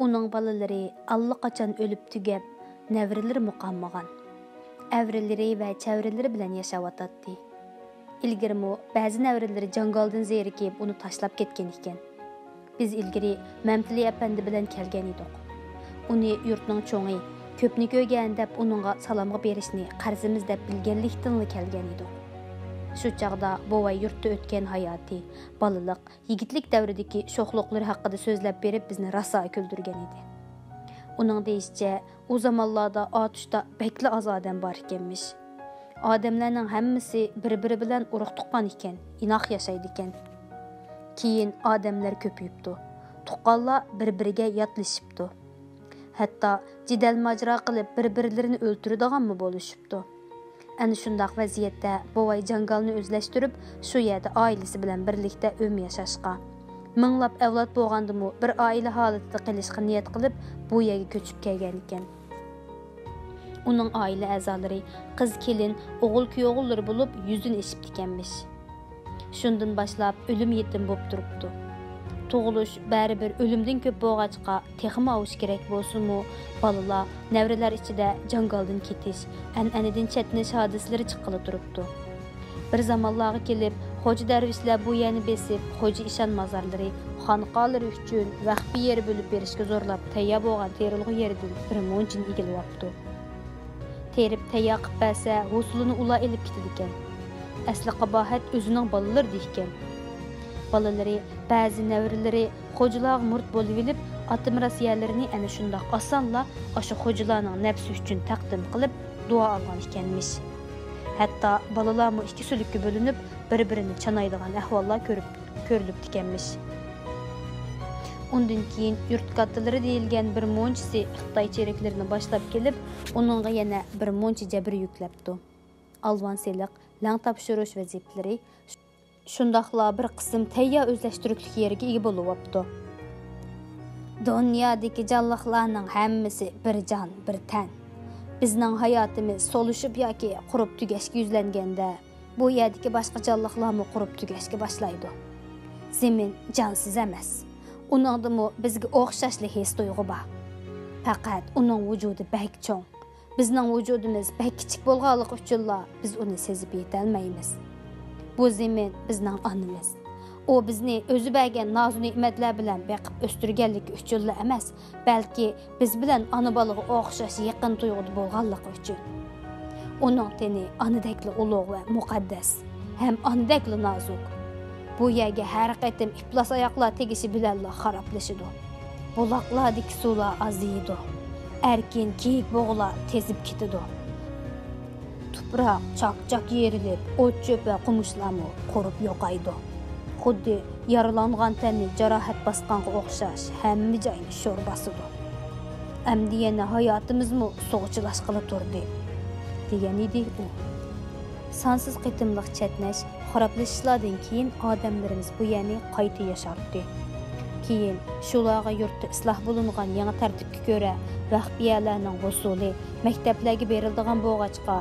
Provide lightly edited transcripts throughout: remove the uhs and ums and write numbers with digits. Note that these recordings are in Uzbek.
Uning balalari allaqachon o'lib tugab, nevrilar muqammagan. Avrilari va chavrilari bilan yashayotdi. Ilgirmi ba'zi nevrilari jangaldan zerikib uni tashlab ketgan ekan. Biz ilgari Mamtili apandi bilan kelgan edik. Uni yurtning cho'ngi ko'pni ko'rgan deb uningga salomga berishni qarzimiz deb bilganlikdan kelgan edik. Shu chaqda bovay yurtda o'tgan hayoti, balaliq, yigitlik davridagi sho'xliqlari haqida so'zlab berib bizni rosa kuldirgan edi. Uning deyishicha, u zamonlarda otishda bekli oz odam bor ekanmish. Odamlarning hammasi bir-biri bilan urug' tuqqan ekan, inoq yashaydi ekan. Keyin odamlar ko'payibdi. Tuqqanlar bir-biriga yotlashibdi. Hatto jidal majro qilib bir-birlarini o'ltiradiganmi bo'lishibdi. Ana shundaq vaziyatda bovay jangalni o'zlashtirib, shu yerda oilasi bilan birlikda o'm yashashqa, minglab avlod bo'lgandimi bir oila holatida qilishga niyat qilib bu yerga ko'chib kelgan ekan. Uning oila a'zolari qiz kelin, o'g'il kuyovlar bo'lib 100 dan eshib ekanmish. Shundan boshlab o'lim yetim bo'lib turibdi. Tug'ilish baribir o'limdan ko'p bo'lg'achqa texmi avush kerak bo'lsa-mu, bolalar, nevrilar ichida jangaldan ketish, an'anadan chetnish hodislari chiqqili turibdi. Bir zamonlarga kelib, xo'ja darvishlar bu yerni besib, xo'ja ishon mazorlari, xonqolari uchun vaqtli yer bo'lib berishga zo'rlab tayyor bo'lgan terilg'i yerdan bir mo'nchin egilyapti. Terib tayyor qilib bersa, hosulini ular elib ketadi ekan. Asli qabohat o'zining bolalarida ekan. Balalari, ba'zi nevrilari xo'jalar murt bo'lib olib, ota-miros yerlarini ana shundoq osonla o'sha xo'jalarning nafsi uchun taqdim qilib duo olgan ekanmish. Hatto balalarmi ikki sulikka bo'linib, bir-birini chanaydigan ahvollar ko'rilib ekanmish. Undan keyin yurt kattalari deyilgan bir mo'nchisi Xitoy cheriklarini boshlab kelib, uningga yana bir mo'nchi jabr yuklabdi. Alvanseliq, lang topshirish vazifalari shundaqla bir qism tayyor o'zlashtiriklik yerga ega bo'lyapti. Dunyodagi jonliqlarning hammasi bir jon, bir tan. Bizning hayotimiz solishib yoki qurib tugashga yuzlanganda, bu yerdagi boshqa jonliqlarmi qurib tugashga boshlaydi. Zamin jonsiz emas. Uningdimi bizga o'xshashlik his tuyg'u bor. Faqat uning vujudi bak cho'ng. Bizning vujudimiz bak kichik bo'lganligi uchunla biz uni sezib yetolmaymiz. Bu zamin bizning onamiz. O bizni o'zi bergan noz ne'matlar bilan beqib o'stirganligi uchunla emas, balki biz bilan ona bolaga o'xshash yaqin tuyg'uda bo'lganligi uchun. Uning teni onadekli ulug' va muqaddas, ham onadekli nozuk. Bu yerga har qaytim iflos oyoqlar tegishi bilan xaroblashidi. Buloqlardagi suvlar aziydi. Erkin kiyik bo'g'lar tezib ketidi. Tuproq chaq-chaq yerilib, o't-cho'p va qumushlarmi qurib yo'qaydi. Xuddi yaralangan tanni jarohat bosqanga o'xshash hamma joyni sho'r bosidi. Endi yana hayotimizmi so'g'chilashqili turdi, degan edi u. Sonsiz qitimliq chatnash, xaroblashishlardan keyin odamlarimiz bu yerni qayta yashardi. Keyin shularga yurtda isloh bo'lingan yangi tartibga ko'ra vaqbiyalarning usuli maktablarga beriladigan bo'lg'achqa,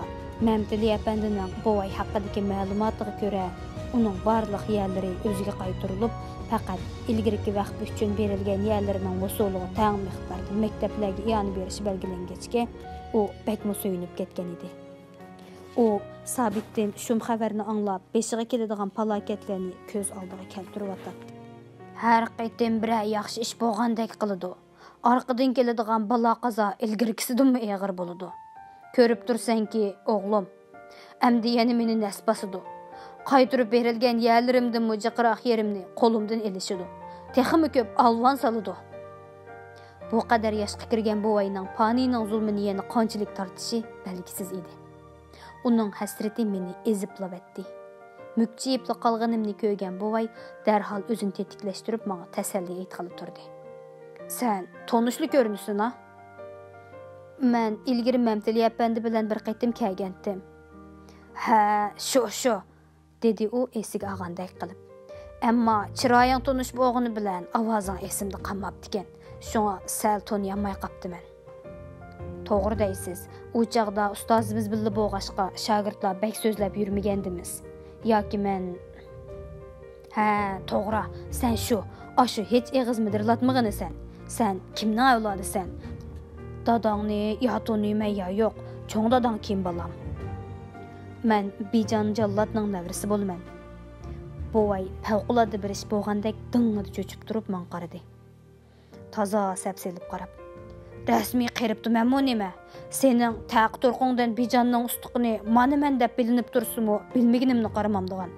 Mamtili apandining bovay haqidagi ma'lumotiga ko'ra, uning barliq yerlari o'ziga qaytarilib, faqat ilgirki vaqt uchun berilgan yerlarining usuliga teng miqdorda maktablarga iyon berish belgilangachga, u bakmo so'yinib ketgan edi. U Sabitdan shum xabarni anglab, beshiga keladigan falokatlarni ko'z oldiga keltirib o'tadi. Har qaytim bir yaxshi ish bo'lgandek qiladi. Orqadan keladigan balo qazo ilgirkisidan og'ir bo'ladi. Ko'rib tursanki, o'g'lim, endi yana meni nasbasidir. Qaytirib berilgan yerlarimdan mujiqroq yerimni qo'limdan elishidi. Texmi ko'p alvon solidi. Bu qadar yoshga kirgan buvayning panining zulmini yana qanchalik tortishi belgisiz edi. Uning hasrati meni ezib labatdi. Mukchiyib qolganimni ko'rgan buvay darhol o'zini tetiklashtirib menga tasalli aytqali turdi. Sen tonishli ko'rinishsin, ha? Men ilgari Mamtili apandi bilan bir qaytim kelgandim. Ha, shu dedi u esiga olgandek qilib. Ammo chiroying tonish bo'g'ini bilan ovozing esimda qolmabdi ekan. Shunga sal tonyamay qopdiman. To'g'ri deysiz. U chaqda ustozimiz billa bo'g'ashqa shogirdlar bek so'zlab yurmagandimiz. Yoki men Ha, to'g'ri. Sen shu hech eg'iz midirlatmag'inasan. Sen kimning avlodi sen? Dadangni yatoni men ya yo'q. Çoğ dadang kim balam? Men Bijan Jallatning nevrisi bo'lman. Buvay favqulodda bir ish bo'lgandek ding'ida cho'chib turib men qaradi. Toza sapselib qarab. Rasmiy qiribdi menmi nima? Sening taq turqingdan Bijanning ustuqini mana men deb bilinib tursimu, bilmaganimni qaramamdigan.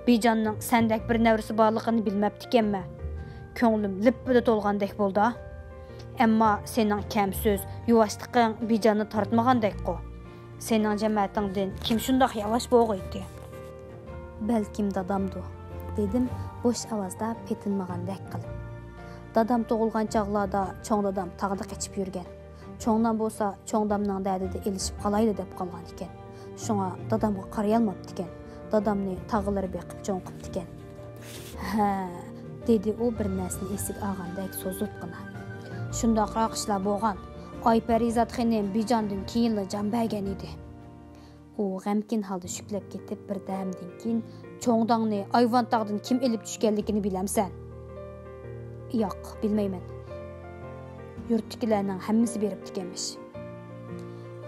Bijanning sendek bir nevrisi borligini bilmabdi ekanman. Ko'nglim lippida to'lgandek bo'ldi. Ammo sening kam so'z, yuvashliqing Bijanni tortmagandek-ku. Sening jamaatingdan kim shundoq yavash bo'g'iydi? Balkim dadamdi, dedim bo'sh ovozda petinmagandek qilib. Dadam tug'ilgan chog'larda cho'ng dadam tag'da qechib yurgan. Cho'ngdan bo'lsa, cho'ngdamning dardida elishib qolaydi deb qolgan ekan. Shunga dadamga qaraya olmabdi ekan. Dadamni tag'lari beqib cho'ng qilibdi ekan. Ha, dedi u bir narsani esiga olgandek so'zibgina. Shundoqroq ishlar bo'lgan. Ayparizat xanim Bijandan keyinli jon bergan edi. U g'amkin holda shuklab ketib bir damdan keyin cho'ngdangni ayvon tog'dan kim elib tushganligini bilamsan? Yo'q, bilmayman. Yurtdagilarning hammasi beribdi ekanmish.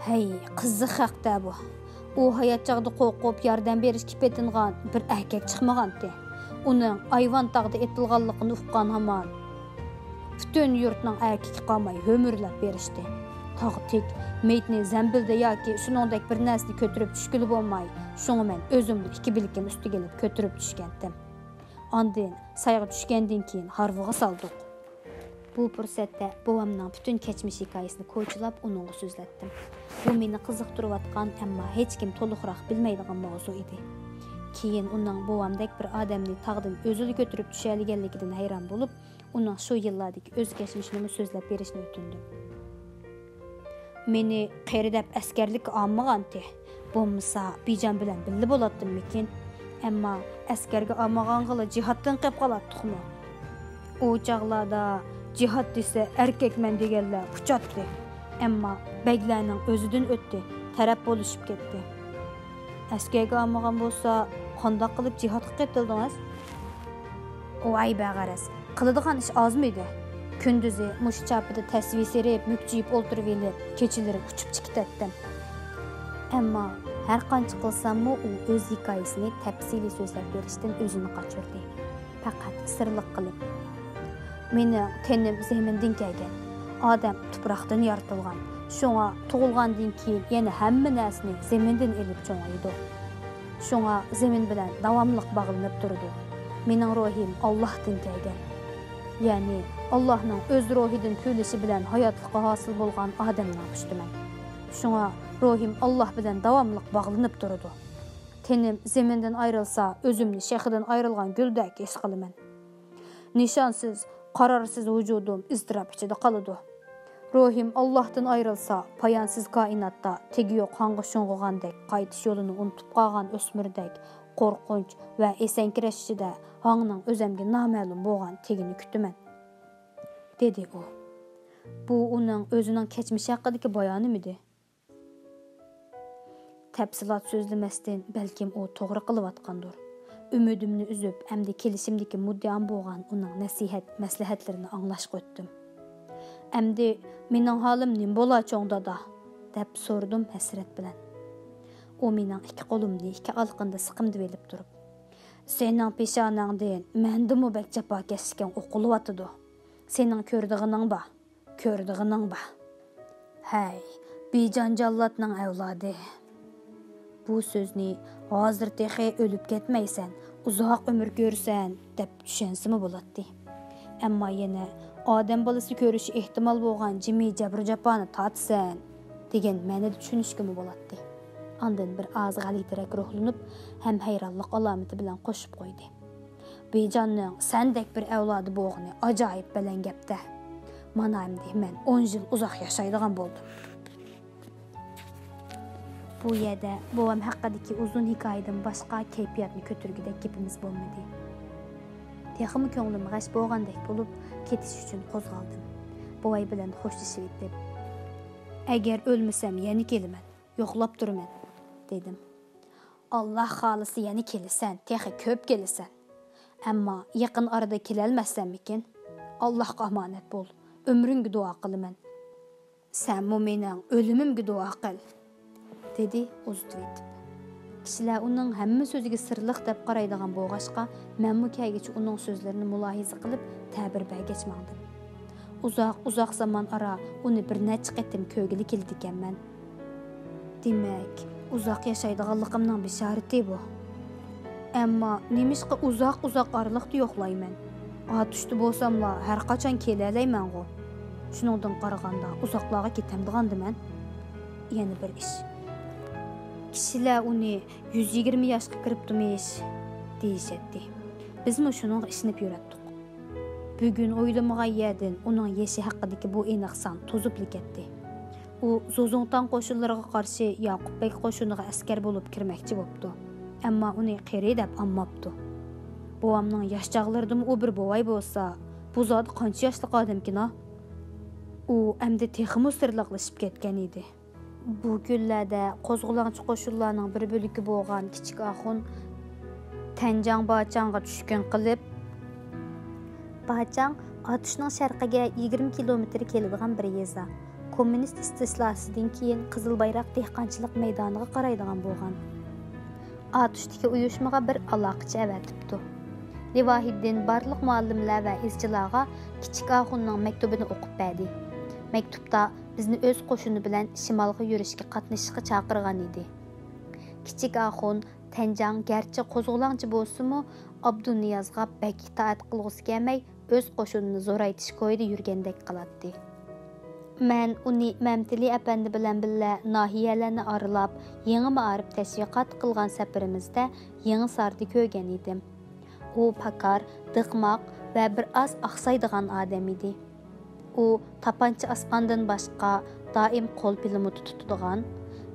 Hey, qiziq haqda bu. U hayot chog'da qo'rqib yordam berishga petingan bir erkak chiqmagan-di. Uning ayvon tog'da etilganligini uqqan hamon butun yurtning erkak qolmay hömürlab berishdi. Tog'tik meytni zambilda yoki shuningdek bir narsani ko'tarib tushkili bo'lmay, shunga men o'zimni ikki bilkim ustiga olib ko'tarib tushgandim. Ondan sayga tushgandan keyin harvig'a soldik. Bu fursatda buvamning butun kechmish hikoyasini ko'chilab uningga so'zlatdim. Bu meni qiziqtirayotgan, ammo hech kim to'liqroq bilmaydigan mavzu edi. Keyin uning buvamdek bir odamni tog'dan o'zini ko'tarib tushalganligidan hayron bo'lib, uning shu yillardagi o'z kechmishini so'zlab berishni o'tindim. Meni qeridab askarlik olmaganti. Bo'lmasa Bijan bilan birga bo'ladimmikin? Ammo askarga olmaganlar jihoddan qilib qoladimi? U chog'larda jihod desa erkakman deganlar puchatdi. Ammo baglarning o'zidan o'tdi, taraf bo'lishib ketdi. Askarga olmagan bo'lsa, qandoq qilib jihodga ketildingiz? Voy bag'aras, qiladigan ish ozmidi? Kunduzi mush chapida tasvir serib, mukchiyib o'ltirib elib, kechalari uchib chiqitdim. Ammo har qancha qilsam-mu u o'z hikoyasini tafsiliy so'zlab berishdan o'zini qochirdi. Faqat sirliq qilib. Meni tenim zamindan kelgan. Odam tuproqdan yaratilgan. Shunga tug'ilgandan keyin yana hamma narsani zamindan elib cho'ngaydi. Shunga zamin bilan davomliq bog'lanib turdi. Mening ruhim Allohdan kelgan. Ya'ni Allohning o'z ruhidan to'lishi bilan hayotlikqa hosil bo'lgan odamni o'qishdiman. Shunga ruhim Alloh bilan davomliq bog'lanib turdi. Tenim zamindan ayrilsa, o'zimni shehidan ayrilgan guldek his qilaman. Nishonsiz, qarorsiz vujudim iztirob ichida qoladi. Ruhim Allohdan ayrilsa, poyansiz koinotda tegi yo'q qonga sho'ng'igandek qaytish yo'lini unutib qolgan o'smirdek qo'rqinch va esankirashishida hangning o'zimga noma'lum bo'lgan tegini kutaman, dedi u. Bu uning o'zining kechmishi haqidagi bayonimidi? Tafsilot so'zlamasdan balkim u to'g'ri qilayotgandir. Umidimni uzib, hamda kelishimdagi muddaam bo'lgan uning nasihat, maslahatlarini anglashga o'tdim. Hamda mening holim nima bo'lachongda deb so'rdim hasrat bilan. U mening ikki qo'limni ikki alqinda siqimdi velib turib, sening peshonangdan mendimi bak jafokashgan o'qilyotidi. Sening ko'rdig'ining ba. Hay, Bijan Jallatning avlodi. Bu so'zni hozir tehi o'lib ketmaysan, uzoq umr ko'rsan deb tushansimi bo'ladi. Ammo yana odam bolasi ko'rishi ehtimol bo'lgan jimi jabr jafoni tatsan degan ma'noda tushunishkimi bo'ladi. Ondan bir oz g'alitirak ruhlanib, ham hayronlik alomati bilan qo'shib qo'ydi. Bijanning sendek bir avlodi bo'lgani ajoyib bilan gapda. Mana endi men 10 yil uzoq yashaydigan bo'ldim. Bu yerda bovam haqidagi uzun hikoyadan boshqa kayfiyatni ko'targidek gapimiz bo'lmadi. Texmi ko'nglim g'ash bo'lgandek bo'lib, ketish uchun qo'zg'aldim. Bovay bilan xo'shlashib etib, agar o'lmasam yana kelaman, yo'qlab turaman, dedim. Alloh xolisi yana kelasan, texi ko'p kelasan. Ammo yaqin orada kelolmasam ekan, Allohga omonat bo'l. ömrüngü dua qılıman. Sen mu mening ölümümgü dua qıl, dedi uzatып etip. Kişiler onun hamma sözüge sırlıq dep qaraydigan bolğaşqa, menmu kaygacha uning sözlerini mulohiza qilib, ta'bir bergechmandim. Uzaq zaman ara uni bir necha qatim ko'gili keldi ekanman. Demak, uzoq yashaydiganligimning bisharati bu. Ammo nemishqa uzoq oraliqda yo'qlayman. Atuşda bo'lsamla har qachon kela alayman-ku. Shuningdan qaraganda uzoqlarga ketamdigandiman. Yana bir ish. Kishilar uni 120 yoshga kiribdimish deyishadi. Bizmi shuning ishini yuratdik. Bugun o'ylamagan yerdan uning yashi haqidagi bu aniq san to'zib ketdi. U Zozongtan qo'shinlariga qarshi Yoqubbek qo'shiniga askar bo'lib kirmoqchi bo'libdi. Ammo uni qeri deb ammabdi. Bovamning yosh chaqlarida u bir bovay bo'lsa, bu zot qancha yoshli odamkina? U endi texmi sirliqlashib ketgan edi. Bu kunlarda qo'zg'olonchi qo'shinlarning bir bo'ligi bo'lgan kichik Axun Tanjang Bachangga tushgan qilib, Bachang Atuşning sharqiga 20 kilometr keladigan bir yeza. Kommunist istislasidan keyin Qizil bayroq dehqonchilik maydoniga qaraydigan bo'lgan. Atuşdagi uyushmaga bir aloqachi avatibdi. Livahiddin barliq muallimlar va izchilarga kichik Axunning maktubini o'qib berdi. Maktubda bizni o'z qo'shini bilan shimolga yurishga qatnashishga chaqirgan edi. Kichik Axun Tanjang garchi qo'zg'olonchi bo'lsa-mu, Abduniyozga bak itoat qilg'isi kelmay, o'z qo'shinini zo'raytish ko'yida yurgandek qiladi. Men uni Mamtili apandi bilan birga nahiyalarni aralab, yangi ma'arif tashviqot qilgan safarimizda Yangi Sarda ko'rgan edim. U pakar, diqmoq va bir oz oqsaydigan odam edi. U tapancha asqandan boshqa doim qo'l pilimut tutadigan,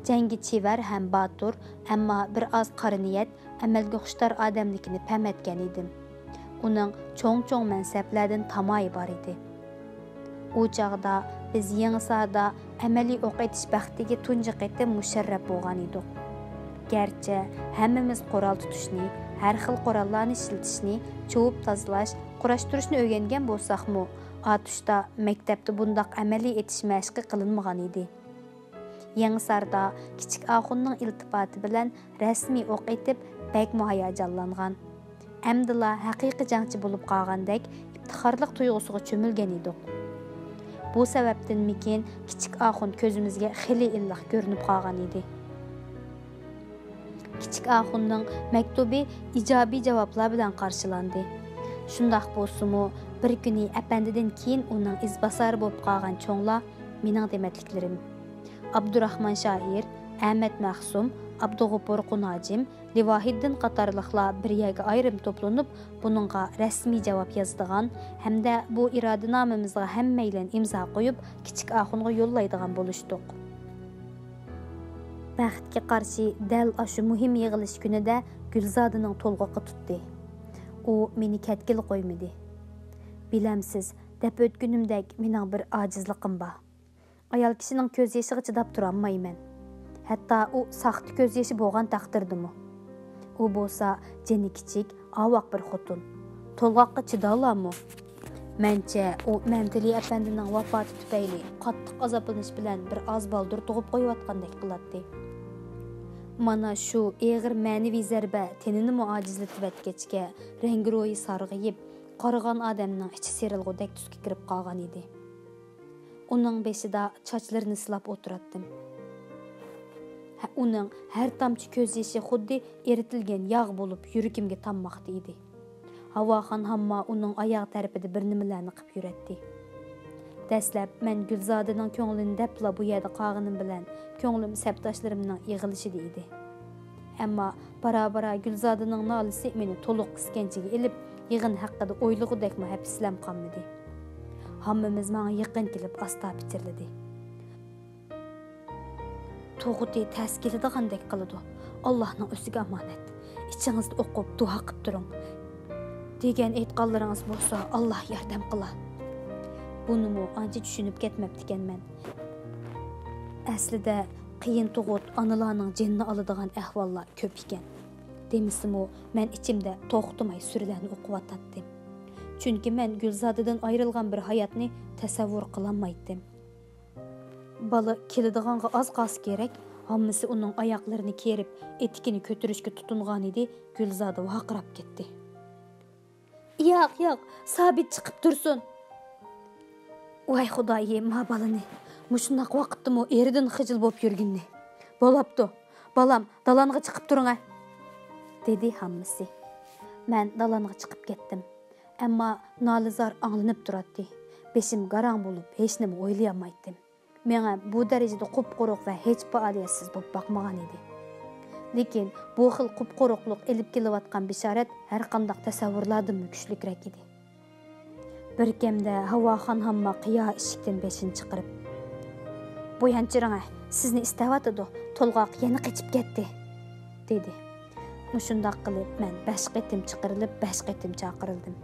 jangi chevar ham batur, ammo bir oz qora niyat, amalga xushtar odamligini pamatgan edim. Uning cho'ng mansablardan tamoyi bor edi. U chaqda biz Yangi Sarda amaliy o'q etish baxtiga tunji qatim musharraf bo'lgan edik. Garchi hammamiz qurol tutishni, har xil qurollarni ishlatishni, chuvib tozalash, qurashtirishni o'rgangan bo'lsak-mu, Atuşda maktabda bundaq amaliy etish mashqi qilinmagan edi. Yangi Sarda kichik Axunning iltifoti bilan rasmiy o'q etib, bak hayajonlangan. Amdilla haqiqiy jangchi bo'lib qolgandek iftixorlik tuyg'usiga cho'milgan edik. Bu sababdan mikin kichik Axun ko'zimizga xili illiq ko'rinib qolgan edi. Kichik Axunning maktubi ijobiy javoblar bilan qarshilandi. Shundaq bo'lsa-mu, bir kuni apandidan keyin uning izbosari bo'lib qolgan cho'nglar mening dematliklarim. Abdurahmon Shoir, Ahmad Mahsum, Abdug'upur Qunajim, Livahiddin qatorliqlar bir yerga ayrim to'planib, buningga rasmiy javob yozadigan hamda bu irodanomamizga hammaylan imzo qo'yib, kichik Axunga yo'llaydigan bo'lishdik. Baxtga qarshi dal shu muhim yig'ilish kunida Gulzodining to'lg'oqi tutdi. U meni katkil qo'ymadi. Bilamsiz, deb o'tgunimdek mening bir ojizligim bor. Ayol kishining ko'z yoshiga chidab tura olmayman. Hatto u saxta ko'z yoshi bo'lgan taqdirdimi? U bo'lsa jeni kichik, avoq bir xotin. To'lg'oqqa chida olammi? Mencha u Mamtili apandining vafoti tufayli qattiq azoblanish bilan bir oz baldur tug'ib qo'yayotgandek qiladi. Mana shu eg'ir ma'naviy zarba tenini muojizlatib etgachga rangi-ro'yi sarg'ayib, qarigan odamning ichi serilg'udek tusga kirib qolgan edi. Uning beshida sochlarini silab o'tirdim. Uning har tomchi ko'z yoshi xuddi eritilgan yog' bo'lib yuragimga tommoqda edi. Havoxon hamma uning oyoq tarafida bir nimalarni qilib yuratdi. Dastlab men Gulzodining ko'nglini depla bu yerda qolganim bilan ko'nglim sabdoshlarimning yig'ilishida edi. Ammo bara Gulzodining nolisi meni to'liq qiskanchiga ilib, yig'in haqida o'ylagudek muhabislam qolmadi. Hammamiz menga yaqin kelib asta pichirladi. To'g'ri tasgiladigandak qiladi. Allohning o'ziga omonat. Ichingizda o'qib duo qilib turing. Degan aytqanlaringiz bo'lsa, Alloh yordam qilar. Bunimi ancha tushunib ketmabdi ekanman. Aslida qiyin tug'ut onalarning jinni oladigan ahvollar ko'p ekan. Demisimi, men ichimda to'xtamay surlarni o'qiyotdim. Chunki men Gulzodidan ayrilgan bir hayotni tasavvur qılamaydım. Bala keladiganға az qas kerak, hammasi uning oyoqlarini kerib, etikini ko'tarishga tutungan edi, Gulzoda vaqirab ketdi. Yo'q, sabit chiqib tursin. Voy xudoyim, ma balani. Mushunaq vaqtdimi eridan xijil bo'lib yurginni. Bo'lapti. Balam, dalanға chiqib turing, dedi hammasi. Men dalanға chiqib ketdim. Ammo nolizor anglanib turadi. Besim garang bo'lib, hech nima o'ylayolmaydim. Menga bu darajada qupquruq va hech faoliyatsiz bo'lib boqmagan edi. Lekin bu xil qupquruqlik elib kelayotgan bishorat har qanday tasavvurlardan kuchliroq edi. Bir kemda Havoxon hamma qiyo eshikdan beshin chiqarib, "Bu yanchiring, sizni istavotidi, to'lg'oq yana qochib ketdi", dedi. Mushundoq qilib men 5 qitim chiqarilib, 5 qitim chaqirildim.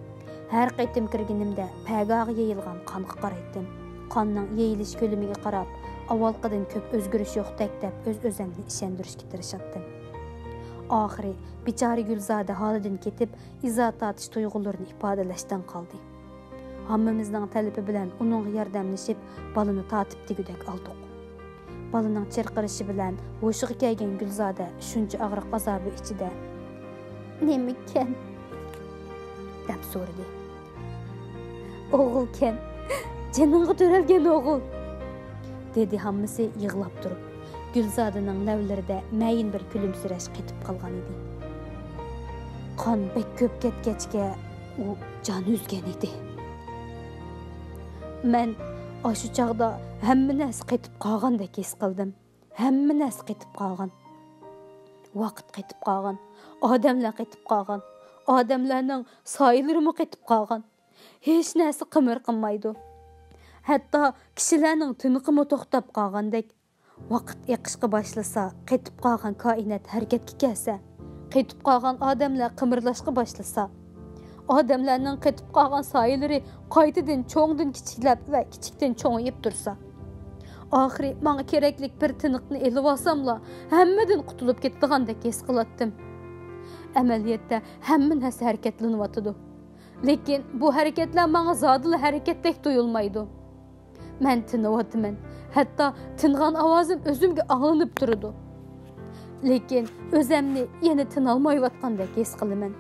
Har qitim kirganimda pagog'i yeyilgan qonga qaraydim. Qonning yeyilish ko'lamiga qarab, avvalqidan ko'p o'zgarish yo'qdek deb o'z-o'zimni ishontirishga tirishatdim. Oxiri bichora Gulzoda holidan ketib, izoh tortish tuyg'ularini ifodalashdan qoldi. Hammamizning talabi bilan uning yordamlashib, balani tortib degudek oldik. Balaning chirqirishi bilan o'shiga kelgan Gulzoda shuncha og'riq azobi ichida "Nima ekan?" deb so'radi. "O'g'ilkan, janingga to'ralgan o'g'il", dedi hammasi yig'lab turib. Gulzodaning lavlarida mayin bir kulimsirash qetib qolgan edi. Qon bek ko'p ketgachga u jon uzgan edi. Men shu chaqda hamma narsa qetib qolgandek his qildim. Hamma narsa qetib qolgan. Vaqt qetib qolgan, odamlar qetib qolgan. Odamlarning soyilari qetib qolgan. Hech narsa qimir qilmaydi. Hatto kishilarning tiniqimi to'xtab qolgandek. Vaqt eqishga boshlasa, qetib qolgan koinot harakatga kelsa, qetib qolgan odamlar qimirlashga boshlasa, odamlarning qetib qolgan soyilari qaytadan cho'ngdan kichiklab va kichikdan cho'ngayib tursa, oxiri menga keraklik bir tiniqni elib olsamla, hammadan qutulib ketdigandek his qilatdim. Amaliyotda hamma narsa harakatlanyotdi. Lekin bu harakatlar menga zodil harakatdek tuyulmaydi. Men tinyapman. Hatto tingan ovozim o'zimga anglanib turadi. Lekin o'zimni yana tinolmayotgandek his qilaman.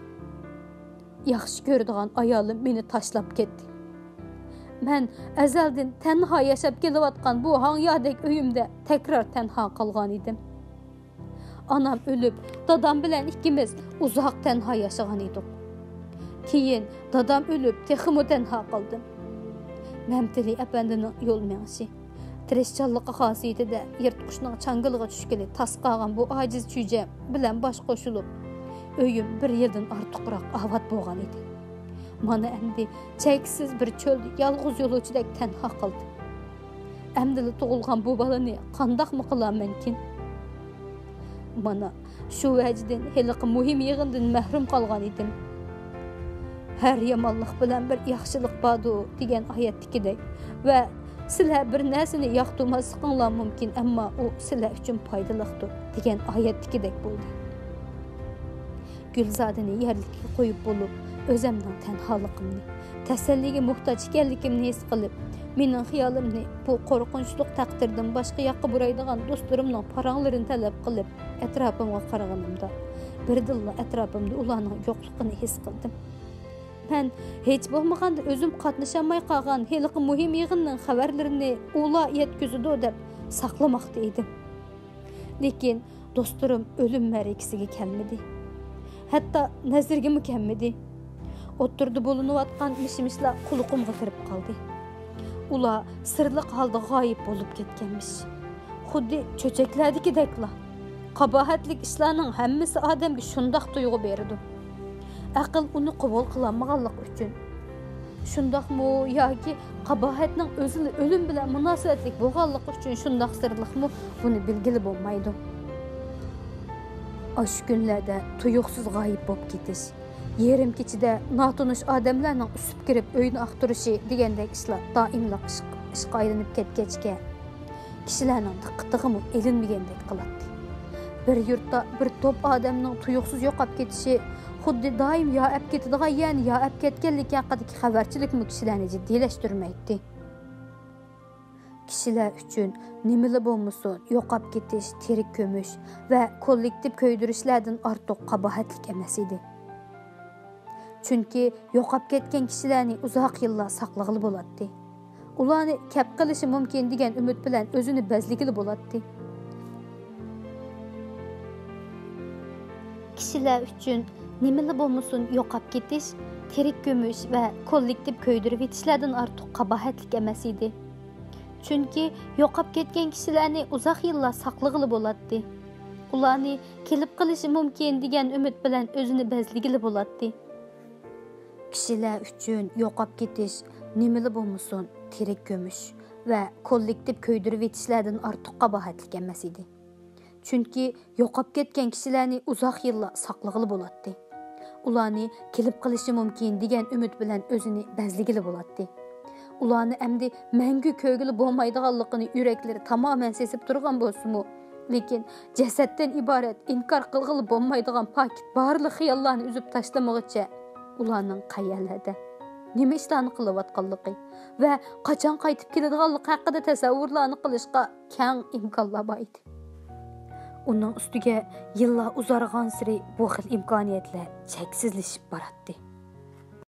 Yaxshi ko'radigan ayolim meni tashlab ketdi. Men azaldan tanho yashab kelayotgan bu hangyodek uyimda takror tanho qolgan edim. Anam o'lib, dadam bilan ikkimiz uzoq tanho yashagan edik. Keyin dadam o'lib, texmo tanho qoldim. Mamtili apandining yo'l mengisi, tirishchanlikqa xosiyatida yirtqichning changiliga tushgili tasqagan bu ojiz chuja bilan bosh qo'shilib, uyim 1 yildan ortiqroq obod bo'lgan edi. Mana endi cheksiz bir cho'lda yolg'iz yo'lovchidek tanho qoldim. Endi tug'ilgan bu balani qandoqmi qilamankin? Mana shu vajdan heliqi muhim yig'indan mahrum qolgan edim. Her yomonlik bilan bir yaxshilik bordu degan oyatdagidek va sizlar bir narsani yoqtirmasliqinglar mumkin, ammo u sizlar uchun foydalidir degan oyatdagidek bo'ldi. Gulzodani yerlikka qo'yib bo'lib, o'zimning tanholiqimni, tasalliga muhtoj ekanligimni his qilib, mening xiyolimni bu qo'rqinchli taqdirdan boshqa yoqqa buraydigan do'stlarimning paranglarini talab qilib, atrofimga qaraganimda, birdilla atrofimda ularning yo'qligini his qildim. Ben hech bo'lmaganda o'zim qatnashamay qolgan heliqi muhim yig'inning xabarlarini ular yetkazadi deb saqlamoqda edim. Lekin do'stlarim o'lim ma'rakasiga kelmadi. Hatto nazarga kelmadi. O'tirdi bo'linayotgan mishmishlar quluqimga kirib qoldi. Ular sirliq holda g'oyib bo'lib ketganmish. Xuddi cho'chaklardagideklar. Qabohatlik ishlarning hammasi odamga shundoq tuyg'u beradi. Aql uni qabul qilolmaganlik uchun. Shundoqmi yoki qabohatning o'zi o'lim bilan munosabatlik bo'lganligi uchun shundoq sirliqmi, buni bilgili bo'lmaydi. Osh kunlarda tuyuqsiz g'oyib bo'lib ketish, yerim kechida notanish odamlarning usib kirib uyni aqtirishi degandek ishlar doimliq ishga aylanib ketgachga kishilarning diqqatiga elinmagandek qiladi. Bir yurtda bir to'p odamning tuyuqsiz yo'qolib ketishi xuddi doim yo ap ketadigan, yani yo ap ketganlik haqidagi xabarchilik kishilarni jiddiylashtirmaydi. kishilar uchun nimali bo'lmasin yo'qab ketish, tirik ko'mish va kollektiv ko'ydirishlardan ortiq qabohatlik emas edi. Chunki yo'qab ketgan kishilarni uzoq yillar saqlag'ili bo'ladi. Ularni kap qilishi mumkin degan umid bilan o'zini bazligili bo'ladi. Kishilar uchun nimali bo'lmasin yo'qab ketish, tirik ko'mish va kollektiv ko'ydirib etishlardan ortiq qabohatlik emas edi. Chunki yo'qab ketgan kishilarni uzoq yillar saqlag'ili bo'ladi. Ularni kelib qilishi mumkin degan umid bilan o'zini bazligili bo'ladi. Kishilar uchun yo'qab ketish nimali bo'lmasin tirik ko'mish va kollektiv ko'ydirib etishlardan ortiq qabohatlik emas edi. Chunki yo'qab ketgan kishilarni uzoq yillar saqlag'ili bo'ladi. Ularni kelib qilishi mumkin degan umid bilan o'zini bazligili bo'ladi. Ularni endi mangu ko'gili bo'lmaydiganligini yuraklari tamoman sezib turgan bo'lsa-mu, lekin jasaddan iborat inkor qilg'ili bo'lmaydigan pokit barliq xiyollarni uzib tashlamaguncha ularning qayerlarda nima ishlarni qilayotganligi va qachon qaytib keladiganligi haqida tasavvurlarni qilishga keng imkonlar bor edi. Uning ustiga yillar uzargan siri bu xil imkoniyatlar cheksizlashib boradi.